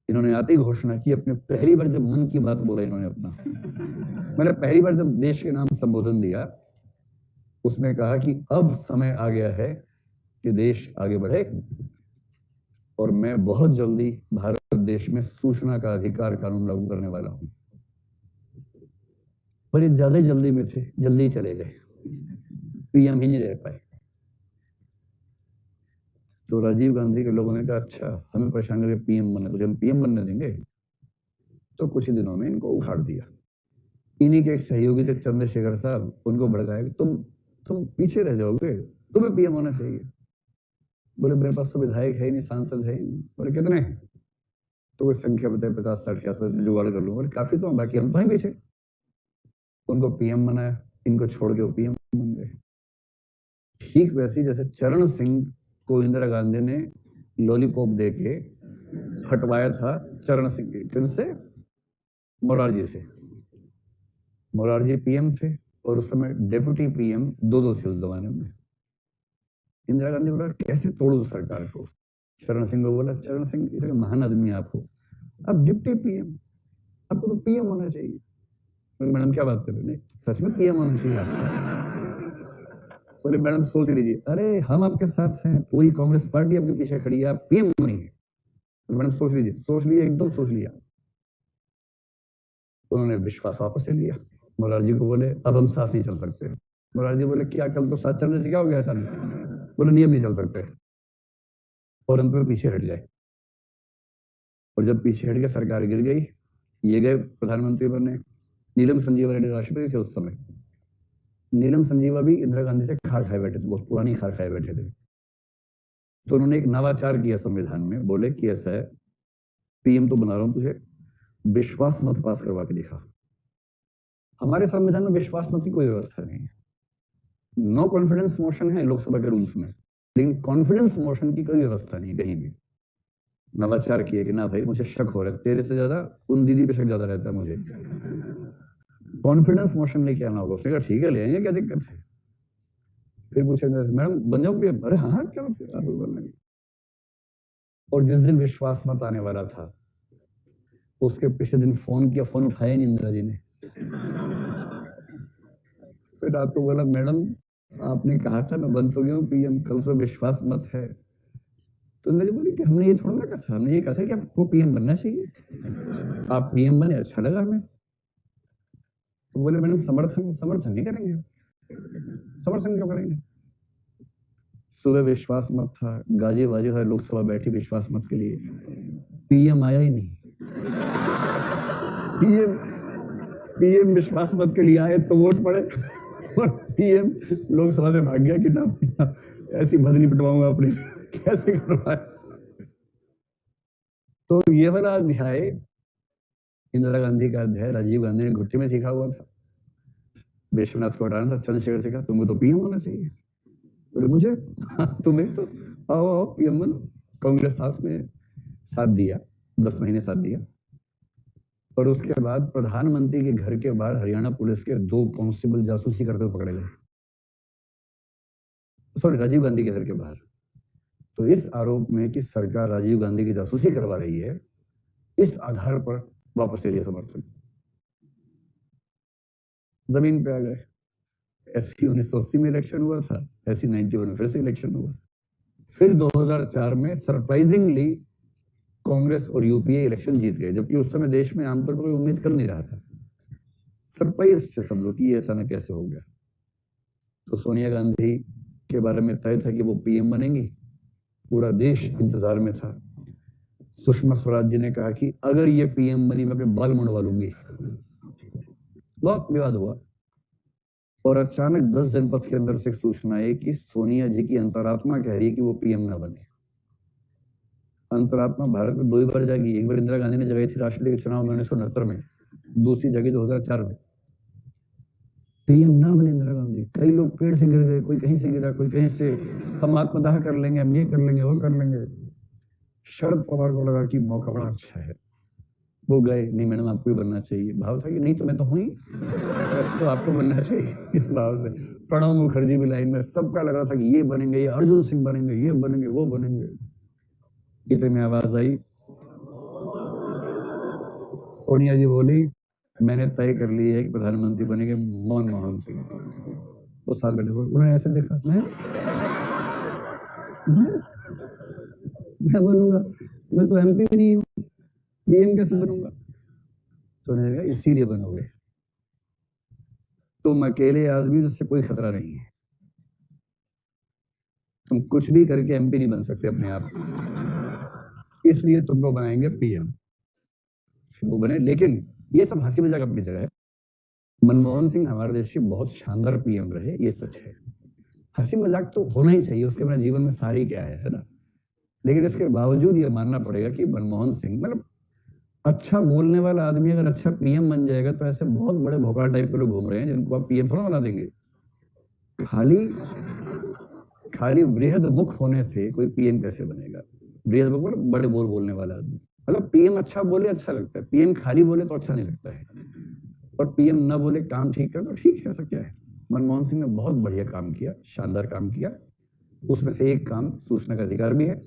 इन्होंने आते ही घोषणा की, अपने पहली बार जब मन की बात बोला इन्होंने अपना, मैंने पहली बार जब देश के नाम संबोधन दिया, उसमें कहा कि अब समय आ गया है कि देश आगे बढ़े और मैं बहुत जल्दी भारत देश में सूचना का अधिकार कानून लागू करने वाला हूं। पर ये ज्यादा जल्दी में थे, जल्दी चले गए, पीएम ही नहीं रह पाए। तो राजीव गांधी के लोगों ने कहा, अच्छा हमें परेशान करके पीएम बनने, तो हम पीएम बनने देंगे। तो कुछ ही दिनों में इनको उखाड़ दिया। इन्हीं के एक सहयोगी थे चंद्रशेखर साहब, उनको भड़काया कि तुम पीछे रह जाओगे, तुम्हें पीएम होना चाहिए। बोले मेरे पास तो विधायक है ही नहीं, सांसद है ही नहीं। बोले कितने हैं? तो कोई संख्या बताए, 50-60 के आसपास जुगाड़ कर लो। बोले काफी तो, बाकी हम तो हैं पीछे। उनको पीएम बनाया, इनको छोड़ के वो पीएम बन गए। ठीक वैसी जैसे चरण सिंह को इंदिरा गांधी ने लॉलीपॉप दे के हटवाया था, चरण सिंह किनसे? मोरारजी से। मोरारजी पीएम थे और उस समय डेप्यूटी पीएम दो थे उस जमाने में। इंदिरा गांधी बोला कैसे तोड़ू सरकार को। चरण सिंह को बोला, चरण सिंह इतने महान आदमी आप हो, अब डिप्टी पीएम, आपको तो पीएम होना चाहिए। मैडम क्या बात कर रहे हैं, सच में पीएम होना चाहिए आपको? बोले मैडम सोच लीजिए। अरे हम आपके साथ हैं, पूरी कांग्रेस पार्टी आपके पीछे खड़ी है, आप पीएम नहीं है। मैडम सोच लीजिए, सोच लिया, एकदम सोच लिया। उन्होंने विश्वास वापस ले लिया। मोरारजी को बोले अब हम साथ नहीं चल सकते। मोरारजी बोले क्या कल तो साथ चल रहे थे, क्या हो गया अचानक? बोले नहीं अब नहीं चल सकते, और अंत में पीछे हट गए। और जब पीछे हट गए सरकार गिर गई, ये गए प्रधानमंत्री बने। नीलम संजीवा रेड्डी राष्ट्रपति थे उस समय। नीलम संजीवा भी इंदिरा गांधी से खार खाए बैठे थे, बहुत पुरानी खार खाए बैठे थे। तो उन्होंने एक नवाचार किया संविधान में, बोले कि ऐसा है, पीएम तो बना रहा हूं तुझे, विश्वास मत पास करवा के दिखा। हमारे संविधान में विश्वास मत की कोई व्यवस्था नहीं है। नो कॉन्फिडेंस मोशन है लोकसभा के रूल्स में, लेकिन कॉन्फिडेंस मोशन की कोई व्यवस्था नहीं कहीं भी। नवाचार किए कि ना भाई मुझे शक हो रहा है, तेरे से ज्यादा उन दीदी पे शक ज्यादा रहता है मुझे, कॉन्फिडेंस मोशन लेके आना होगा। उसने कहा ठीक है ले आएंगे, क्या दिक्कत है। फिर पूछे मैडम बन जाओ पीएम? अरे हाँ क्या बन लेंगे। और जिस दिन विश्वास मत आने वाला था, उसके पिछले दिन फोन किया, फोन उठाया नहीं इंदिरा जी ने। फिर रात को बोला मैडम आपने कहा था मैं बन तो गया हूँ पीएम, कल से विश्वास मत है। तो इंदिरा जी बोली कि हमने ये थोड़ा ना कहा था, हमने ये कहा था कि आपको पीएम बनना चाहिए, आप पीएम बने, अच्छा लगा हमें। तो बोले मैडम समर्थन नहीं करेंगे। समर्थन क्यों करेंगे? सुबह विश्वास मत था, गाजी बाजी था, लोकसभा बैठी विश्वास मत के लिए, पीएम आया ही नहीं। पीएम विश्वास मत के लिए आए तो वोट पड़े, और पीएम लोकसभा से भाग गया कि ना ऐसी बदली पिटवाऊंगा अपनी, कैसे करवाए। तो ये वाला अध्याय इंदिरा गांधी का अध्याय राजीव गांधी ने घुट्टी में सीखा हुआ था। विश्वनाथ को हटाना था, चंद्रशेखर से कहा तुमको तो पीएम होना चाहिए। बोले मुझे? तुम्हें तो आओ आओ पीएम बनो। कांग्रेस हाउस में साथ दिया, 10 महीने साथ दिया। और उसके बाद प्रधानमंत्री के घर के बाहर हरियाणा पुलिस के 2 कांस्टेबल जासूसी करते हुए पकड़े गए। सॉरी, राजीव गांधी के घर के बाहर। तो इस आरोप में कि सरकार राजीव गांधी की जासूसी करवा रही है, इस आधार पर वापस ले लिया समर्थन, जमीन पे आ गए। ऐसी 1980 में इलेक्शन हुआ था, ऐसी 91 में फिर से इलेक्शन हुआ। फिर 2004 में सरप्राइजिंगली कांग्रेस और यूपीए इलेक्शन जीत गए, जबकि उस समय देश में आमतौर पर कोई उम्मीद कर नहीं रहा था। सरप्राइज थे सब लोग कि ये अचानक कैसे हो गया। तो सोनिया गांधी के बारे में तय था कि वो पीएम बनेंगी, पूरा देश इंतजार में था। सुषमा स्वराज जी ने कहा कि अगर ये पीएम बनी मैं अपने बाल मुंडवा लूंगी। बहुत विवाद हुआ, और अचानक 10 जनपद के अंदर से एक सूचना है कि सोनिया जी की अंतरात्मा कह रही है कि वो पीएम ना बने। अंतरात्मा भारत में 2 ही बार जाएगी, एक बार इंदिरा गांधी ने जगाई थी राष्ट्रपति के चुनाव में 1969 में, दूसरी जगह 2004 में। पीएम ना बने इंदिरा गांधी, कई लोग पेड़ से गिर गए, कोई कहीं से गिरा, कोई कहीं से, हम आत्मदाह कर लेंगे, हम ये कर लेंगे, वो कर लेंगे। शरद पवार को लगा कि मौका बड़ा अच्छा है, वो गए, नहीं मैडम आपको ही बनना चाहिए। भाव था कि नहीं तो मैं तो हूं ही, वैसे तो आपको बनना चाहिए। इस भाव से प्रणब मुखर्जी भी लाइन में, सबका लग रहा था कि ये बनेंगे, ये अर्जुन सिंह बनेंगे, ये बनेंगे, वो बनेंगे। इतने में आवाज आई सोनिया जी बोली मैंने तय कर ली है कि प्रधानमंत्री बनेंगे मनमोहन सिंह। वो साथ बैठे हुए उन्होंने ऐसे देखा, मैं बनूंगा, मैं तो एमपी भी नहीं हूँ, पीएम कैसे बनूंगा? सोनिया जी इसीलिए बनोगे, तुम अकेले आदमी, जिससे कोई खतरा नहीं है, तुम कुछ भी करके एमपी नहीं बन सकते अपने आप, इसलिए तुमको बनाएंगे पीएम। वो बने, लेकिन ये सब हंसी मजाक अपनी जगह है। मनमोहन सिंह हमारे देश के बहुत शानदार पीएम रहे, ये सच है। हंसी मजाक तो होना ही चाहिए, उसके बिना जीवन में सारी क्या है ना। लेकिन इसके बावजूद ये मानना पड़ेगा कि मनमोहन सिंह मतलब अच्छा बोलने वाला आदमी अगर अच्छा पीएम बन जाएगा तो ऐसे बहुत बड़े भोकाल टाइप के लोग घूम रहे हैं जिनको आप पीएम थोड़ा बना देंगे। खाली वृहद मुख होने से कोई पीएम कैसे बनेगा? वृहद मुख मतलब बड़े बोलने वाला आदमी, मतलब पीएम अच्छा बोले अच्छा लगता है, पीएम खाली बोले तो अच्छा नहीं लगता है, और पीएम ना बोले काम ठीक कर तो ठीक है, ऐसा क्या है। मनमोहन सिंह ने बहुत बढ़िया काम किया, शानदार काम किया। उसमें से एक काम सूचना का अधिकार भी है।